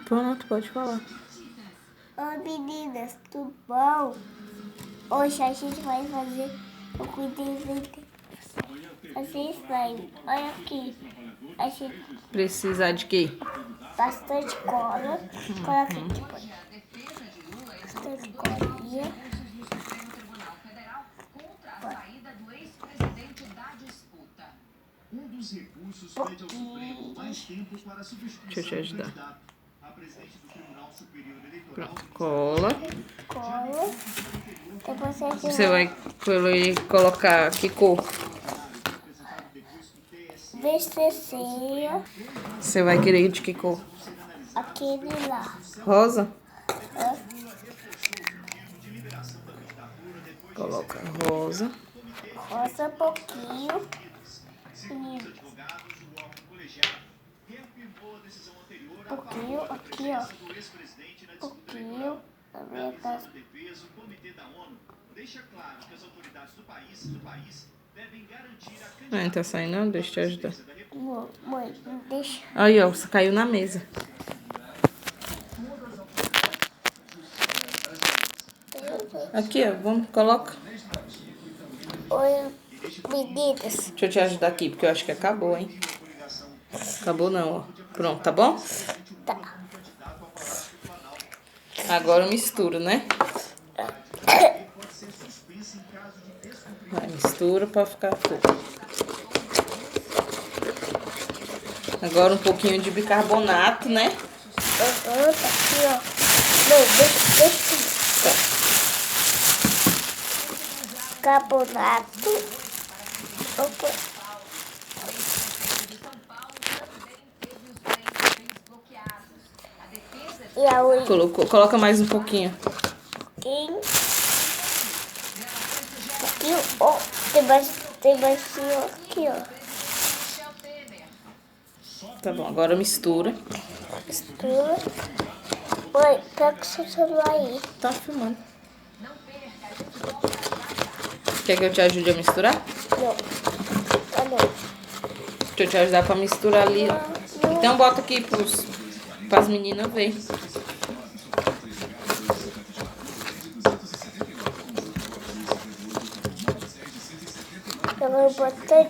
Pronto, pode falar. Oi meninas, tudo bom? Hoje a gente vai fazer o cuidado. A gente vai, olha aqui. A gente Precisar de quê? bastante cola. Coloca aqui, põe. Bastante colinha. Pouquinho. Deixa eu te ajudar. Pronto, cola. Cola. Depois a gente Você vai colocar que cor? VCC, Você vai querer de que cor? aquele lá. Rosa? Ó. Coloca rosa. Rosa pouquinho. Pouquinho, aqui ó. Pouquinho. Na minha casa. Não tá saindo não? Deixa eu te ajudar. Mãe, deixa. Aí, ó, você caiu na mesa. Aqui, ó, vamos, coloca. Oi, meninas. Deixa eu te ajudar aqui, porque eu acho que acabou, hein? Acabou não, ó. Pronto, tá bom? Tá. Agora eu misturo, né? Vai, mistura pra ficar tudo. Agora um pouquinho de bicarbonato, né? Tá aqui, ó. Não, deixa. Carbonato. Opa. E a olho. Coloca mais um pouquinho. Pouquinho, ó. Tem mais aqui, ó. Tá bom, agora mistura. Mistura. Mãe, pega o seu celular aí. Tá filmando. Quer que eu te ajude a misturar? Não. Tá não. Deixa eu te ajudar pra misturar ali. Ó. Então bota aqui pras meninas verem. Eu vou botar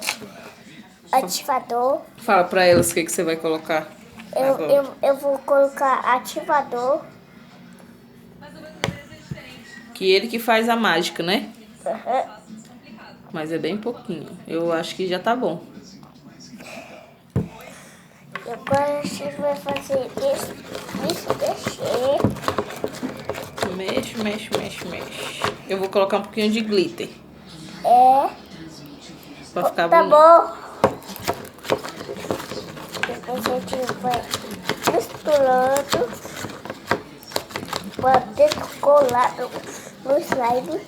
ativador. Fala pra elas o que você vai colocar. Eu vou colocar ativador. Que ele que faz a mágica, né? Uhum. Mas é bem pouquinho. Eu acho que já tá bom. E agora a gente vai fazer isso mexer. Mexe. Eu vou colocar um pouquinho de glitter. Pra ficar Tá bonito. bom. Depois a gente vai misturando. Bater colado no slime.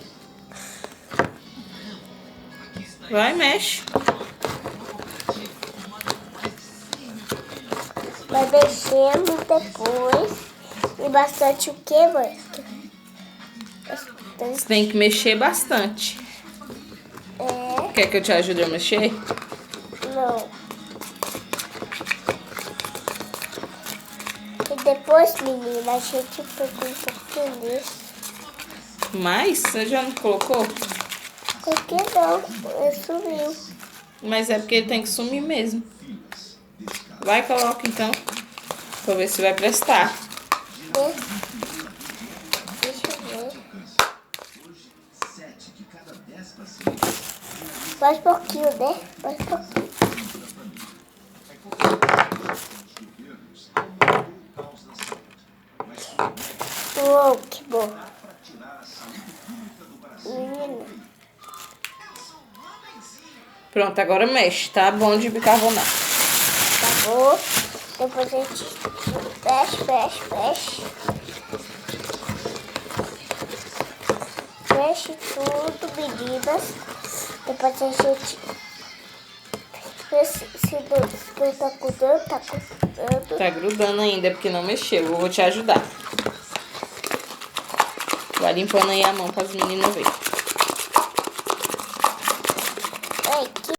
Vai, mexe. Vai mexendo depois. E bastante o que, mãe? Você tem que mexer bastante. Quer que eu te ajude a mexer? Não. E depois, menina, a gente pegou um pouquinho disso. Mas você já não colocou? Por que não? Ele sumiu. Mas é porque ele tem que sumir mesmo. Vai, coloca então. Pra ver se vai prestar. Deixa eu ver. Mais pouquinho, né? Mais pouquinho. Uou, que bom. Menina. Pronto, agora mexe. Tá bom de bicarbonato. Tá bom. Depois a gente fecha. Feche tudo, meninas. Depois a gente vê se não tá grudando, tá grudando. Tá grudando ainda, porque não mexeu. Eu vou te ajudar. Vai limpando aí a mão para as meninas verem.